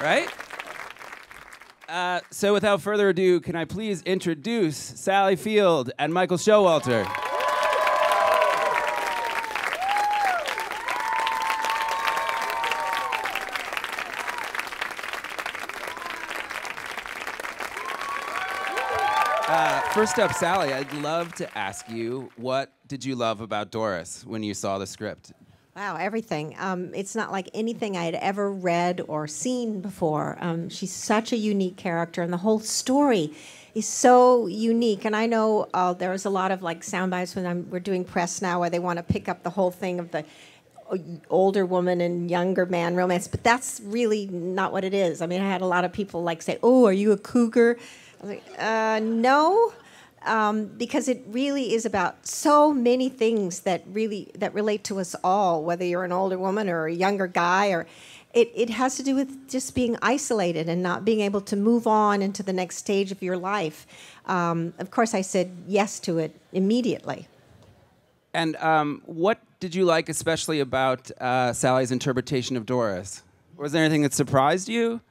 Right? So without further ado, can I please introduce Sally Field and Michael Showalter? First up, Sally, I'd love to ask you, what did you love about Doris when you saw the script? Wow, everything. It's not like anything I had ever read or seen before. She's such a unique character, and the whole story is so unique. And I know there's a lot of like sound bites when we're doing press now where they want to pick up the whole thing of the older woman and younger man romance, but that's really not what it is. I mean, I had a lot of people like say, "Oh, are you a cougar?" I was like, no. Because it really is about so many things that relate to us all, whether you're an older woman or a younger guy, or it has to do with just being isolated and not being able to move on into the next stage of your life. Of course, I said yes to it immediately. And what did you like especially about Sally's interpretation of Doris? Was there anything that surprised you?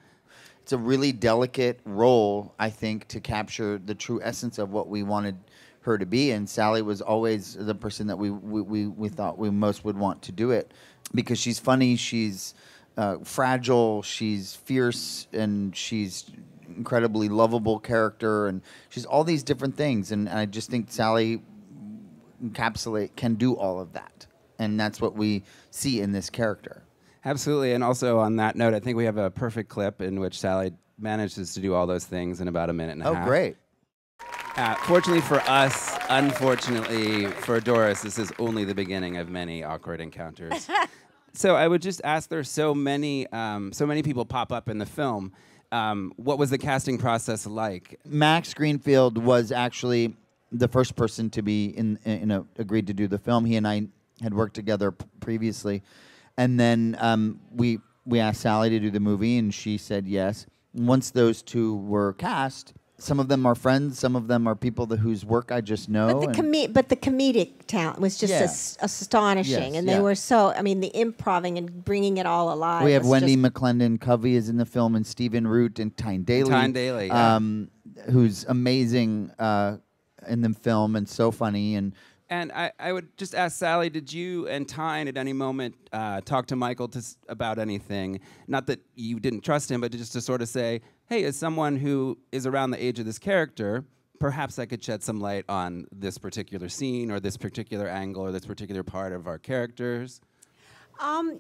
It's a really delicate role, I think, to capture the true essence of what we wanted her to be. And Sally was always the person that we thought we most would want to do it, because she's funny, she's fragile, she's fierce, and she's incredibly lovable character, and she's all these different things. And I just think Sally can do all of that, and that's what we see in this character. Absolutely, and also on that note, I think we have a perfect clip in which Sally manages to do all those things in about a minute and a half. Oh, great. Fortunately for us, unfortunately for Doris, this is only the beginning of many awkward encounters. So I would just ask, there's so many people pop up in the film. What was the casting process like? Max Greenfield was actually the first person to be agreed to do the film. He and I had worked together previously. And then we asked Sally to do the movie, and she said yes. Once those two were cast, some of them are friends, some of them are people whose work I just know. But the comedic talent was just astonishing, and they were so. I mean, the improving and bringing it all alive. We have Wendy McClendon Covey is in the film, and Stephen Root and Tyne Daly. Who's amazing in the film and so funny. And I would just ask Sally, did you and Tyne at any moment talk to Michael about anything? Not that you didn't trust him, but just to sort of say, hey, as someone who is around the age of this character, perhaps I could shed some light on this particular scene or this particular angle or this particular part of our characters?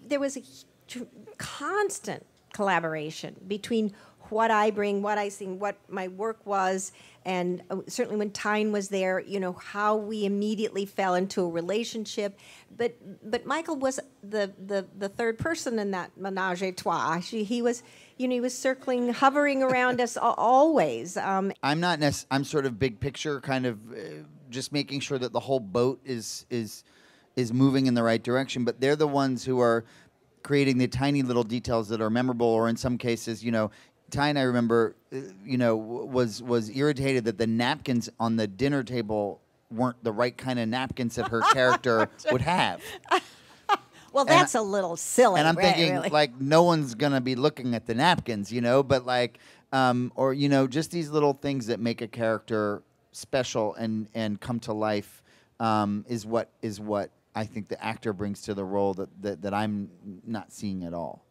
There was a constant collaboration between what I bring, what I sing, what my work was, and certainly when Tyne was there, you know, how we immediately fell into a relationship. But Michael was the third person in that menage a trois. He was, you know, he was circling, hovering around us always. I'm sort of big picture, kind of just making sure that the whole boat is moving in the right direction. But they're the ones who are creating the tiny little details that are memorable, or in some cases, you know. Tyne, I remember, was irritated that the napkins on the dinner table weren't the right kind of napkins that her character would have. Well, that's a little silly. And I'm thinking, really. like, no one's going to be looking at the napkins, you know, but like, or, you know, just these little things that make a character special and come to life is what I think the actor brings to the role that I'm not seeing at all.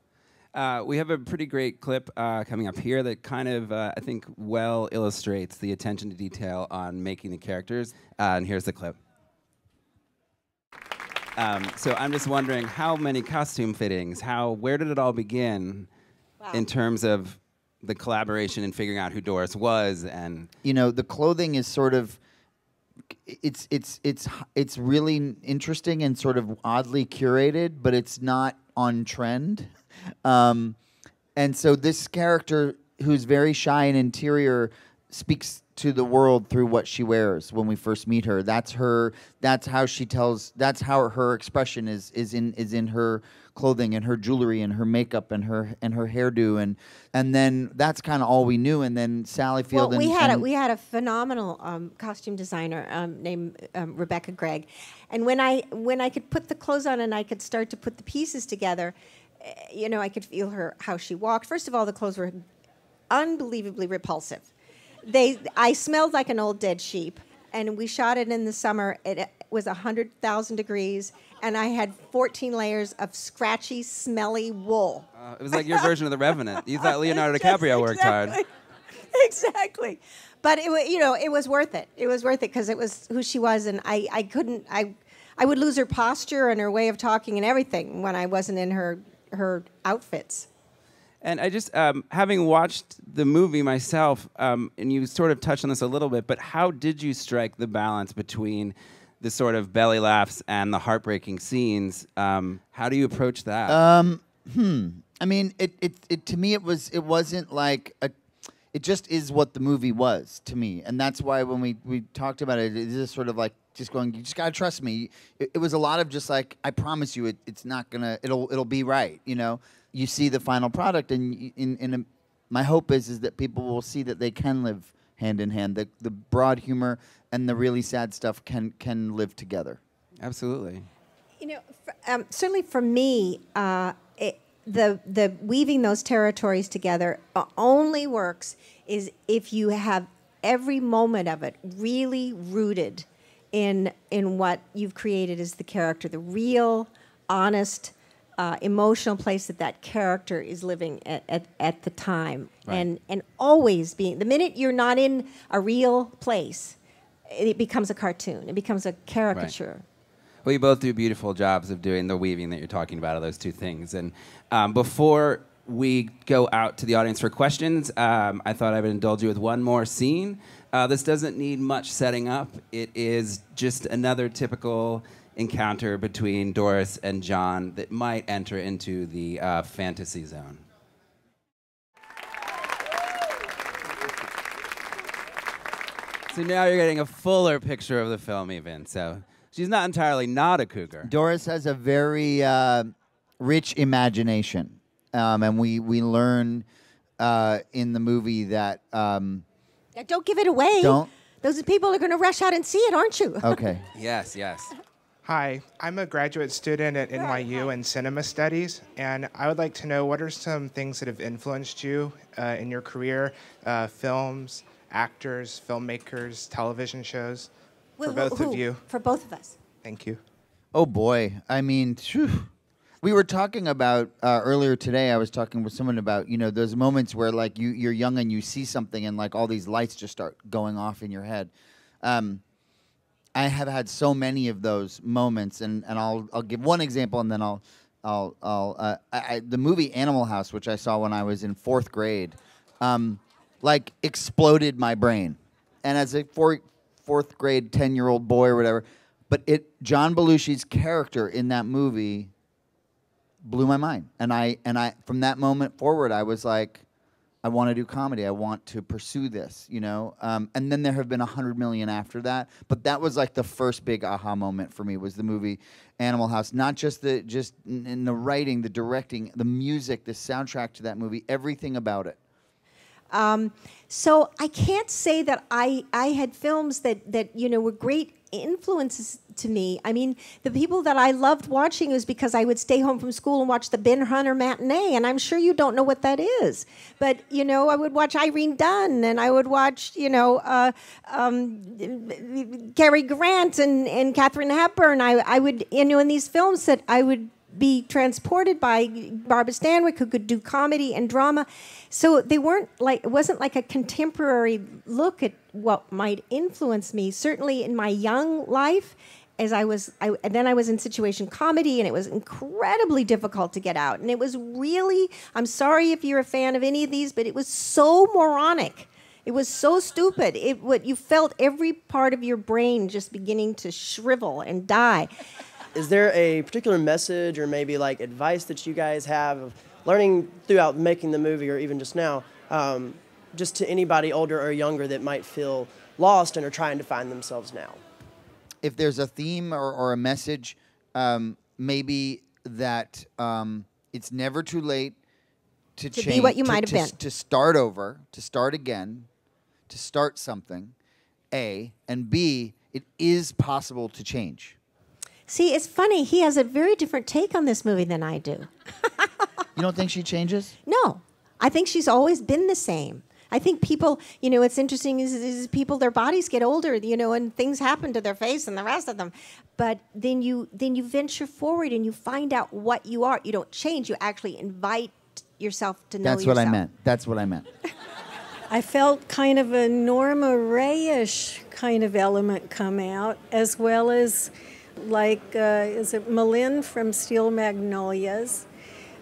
We have a pretty great clip coming up here that kind of, I think, well illustrates the attention to detail on making the characters. And here's the clip. So I'm just wondering, how many costume fittings? Where did it all begin in terms of the collaboration and figuring out who Doris was? And you know, the clothing is sort of, it's really interesting and sort of oddly curated, but it's not on trend. And so this character, who's very shy and interior, speaks to the world through what she wears when we first meet her. That's how she tells. That's how her expression is in her clothing and her jewelry and her makeup and her hairdo, and then that's kind of all we knew. And then Sally Field. Well, we had a phenomenal costume designer named Rebecca Gregg, and when I could put the clothes on and I could start to put the pieces together, You know, I could feel her, how she walked. First of all, the clothes were unbelievably repulsive. I smelled like an old dead sheep, and we shot it in the summer. It was 100,000 degrees, and I had 14 layers of scratchy, smelly wool. It was like your version of The Revenant. You thought Leonardo DiCaprio worked hard. Exactly. But it was worth it. It was worth it because it was who she was, and I would lose her posture and her way of talking and everything when I wasn't in her outfits. And I just, having watched the movie myself, and you sort of touched on this a little bit, but how did you strike the balance between the sort of belly laughs and the heartbreaking scenes? How do you approach that? I mean, it to me, it wasn't like it just is what the movie was to me. And that's why when we talked about it, it is sort of like just going, you just got to trust me. It was a lot of just like, I promise you, it's not going to, it'll be right, you know? You see the final product, and my hope is that people will see that they can live hand in hand. The broad humor and the really sad stuff can live together. Absolutely. You know, certainly for me, the weaving those territories together only works is if you have every moment of it really rooted in what you've created as the character, the real, honest, emotional place that character is living at the time. Right. And always being, the minute you're not in a real place, it becomes a cartoon. It becomes a caricature. Right. Well, you both do beautiful jobs of doing the weaving that you're talking about of those two things. And before we go out to the audience for questions, I thought I would indulge you with one more scene. This doesn't need much setting up. It is just another typical encounter between Doris and John that might enter into the fantasy zone. So now you're getting a fuller picture of the film even. So she's not entirely not a cougar. Doris has a very rich imagination. And we learn in the movie that... don't give it away. Don't? Those people are going to rush out and see it, aren't you? Okay. Yes, yes. Hi, I'm a graduate student at NYU in cinema studies, and I would like to know what are some things that have influenced you in your career, films, actors, filmmakers, television shows, for both of you. For both of us. Thank you. Oh, boy. I mean, phew. We were talking about, earlier today, I was talking with someone about, you know, those moments where, like, you're young and you see something and, like, all these lights just start going off in your head. I have had so many of those moments, and I'll give one example, and then the movie Animal House, which I saw when I was in 4th grade, like exploded my brain. And as a fourth grade 10-year-old boy or whatever, but John Belushi's character in that movie blew my mind. And I from that moment forward, I was like, I want to do comedy. I want to pursue this, you know? And then there have been 100 million after that. But that was like the first big aha moment for me, was the movie Animal House. Not just in the writing, the directing, the music, the soundtrack to that movie, everything about it. So I can't say that I had films that you know were great influences to me. I mean, the people that I loved watching was because I would stay home from school and watch the Ben Hunter matinee, and I'm sure you don't know what that is. But, you know, I would watch Irene Dunn, and I would watch, you know, Cary Grant and Katharine Hepburn. I would, you know, in these films that I would be transported by Barbara Stanwyck, who could do comedy and drama. So they weren't like, it wasn't like a contemporary look at what might influence me. Certainly in my young life, as and then I was in situation comedy, and it was incredibly difficult to get out. And it was really, I'm sorry if you're a fan of any of these, but it was so moronic. It was so stupid. You felt every part of your brain just beginning to shrivel and die. Is there a particular message or maybe like advice that you guys have of learning throughout making the movie, or even just now, just to anybody older or younger that might feel lost and are trying to find themselves now? If there's a theme or a message, maybe that it's never too late to change, be what you might have been. To start over, to start again, to start something, A, and B, it is possible to change. See, it's funny. He has a very different take on this movie than I do. You don't think she changes? No, I think she's always been the same. I think people, what's interesting is people, their bodies get older, and things happen to their face and the rest of them. But then you venture forward and you find out what you are. You don't change. You actually invite yourself to know That's yourself. what I meant. That's what I meant. I felt kind of a Norma Ray-ish kind of element come out, as well as is it Malin from Steel Magnolias?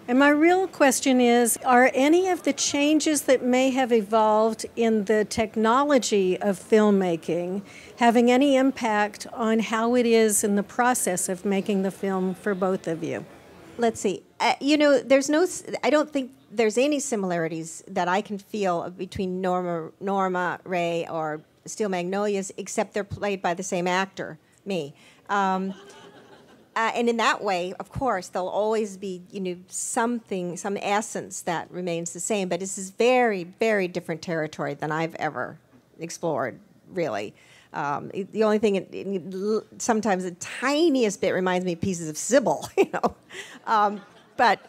And my real question is, are any of the changes that may have evolved in the technology of filmmaking having any impact on how it is in the process of making the film for both of you? Let's see. I don't think there's any similarities that I can feel between Norma Ray or Steel Magnolias, except they're played by the same actor, me. And in that way, of course, there'll always be, some essence that remains the same. But this is very, very different territory than I've ever explored, really. The only thing, sometimes the tiniest bit reminds me of pieces of Sybil, But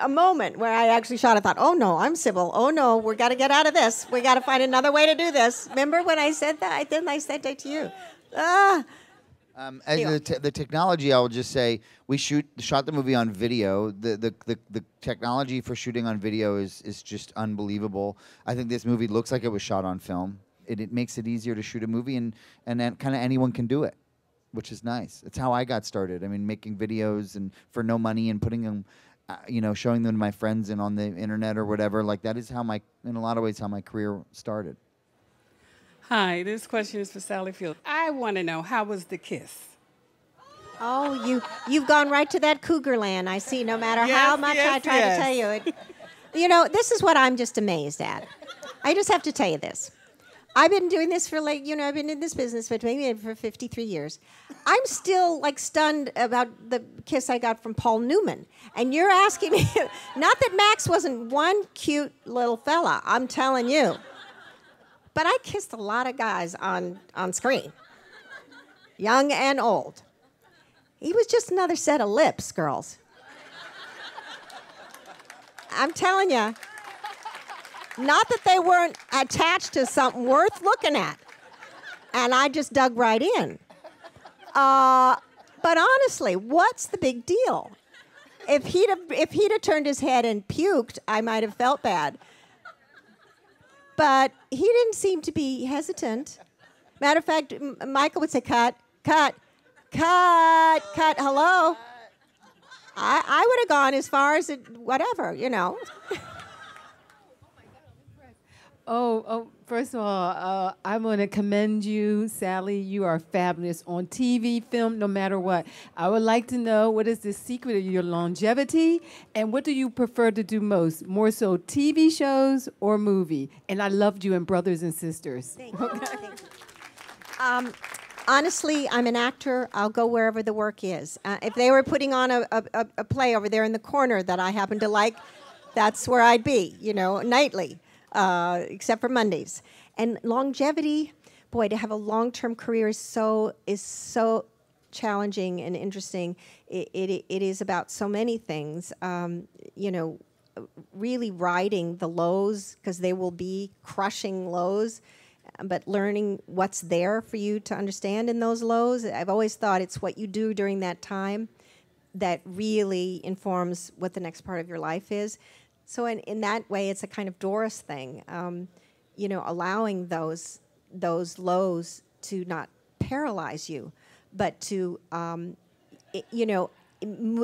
a moment where I actually shot, I thought, oh no, I'm Sybil. Oh no, we got to get out of this. We got to find another way to do this. Remember when I said that? I said that to you. The technology, I will just say, we shot the movie on video. The technology for shooting on video is just unbelievable. I think this movie looks like it was shot on film. It makes it easier to shoot a movie, and then kind of anyone can do it, which is nice. It's how I got started. I mean, making videos and for no money and putting them, showing them to my friends and on the internet or whatever. Like that is in a lot of ways, how my career started. Hi, this question is for Sally Field. I want to know, how was the kiss? Oh, you've gone right to that cougar land, I see, no matter how much I try to tell you it. This is what I'm just amazed at. I just have to tell you this. I've been doing this for I've been in this business for 53 years. I'm still stunned about the kiss I got from Paul Newman. And you're asking me, not that Max wasn't one cute little fella, I'm telling you. But I kissed a lot of guys on screen, young and old. He was just another set of lips, girls. I'm telling you, not that they weren't attached to something worth looking at. And I just dug right in. But honestly, what's the big deal? If he'd have turned his head and puked, I might have felt bad. But he didn't seem to be hesitant. Matter of fact, Michael would say, cut, cut, cut, cut, hello. I would have gone as far as whatever, First of all, I'm going to commend you, Sally. You are fabulous on TV, film, no matter what. I would like to know, what is the secret of your longevity, and what do you prefer to do most? More so TV shows or movie? And I loved you in Brothers and Sisters. Thank you. Thank you. Honestly, I'm an actor. I'll go wherever the work is. If they were putting on a play over there in the corner that I happen to like, that's where I'd be, nightly. Except for Mondays. And longevity, boy, to have a long-term career is so challenging and interesting. It is about so many things. Really riding the lows, because they will be crushing lows, but learning what's there for you to understand in those lows. I've always thought it's what you do during that time that really informs what the next part of your life is. So in that way, it's a kind of Doris thing, allowing those lows to not paralyze you, but to,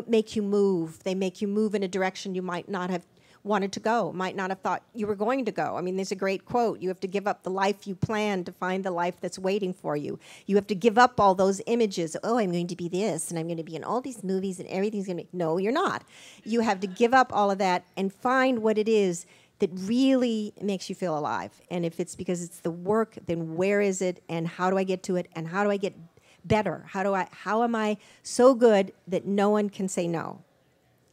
make you move. They make you move in a direction you might not have wanted to go, might not have thought you were going to go. I mean, there's a great quote, you have to give up the life you planned to find the life that's waiting for you. You have to give up all those images. Oh, I'm going to be this, and I'm going to be in all these movies, and everything's going to be... No, you're not. You have to give up all of that and find what it is that really makes you feel alive. And if it's because it's the work, then where is it, and how do I get to it, and how do I get better? How am I so good that no one can say no?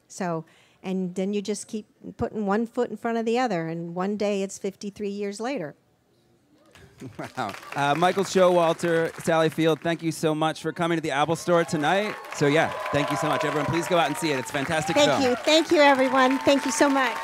So... And then you just keep putting one foot in front of the other, and one day it's 53 years later. Wow. Michael Showalter, Sally Field, thank you so much for coming to the Apple Store tonight. So yeah, thank you so much. Everyone, please go out and see it. It's a fantastic film. Thank you. Thank you, everyone. Thank you so much.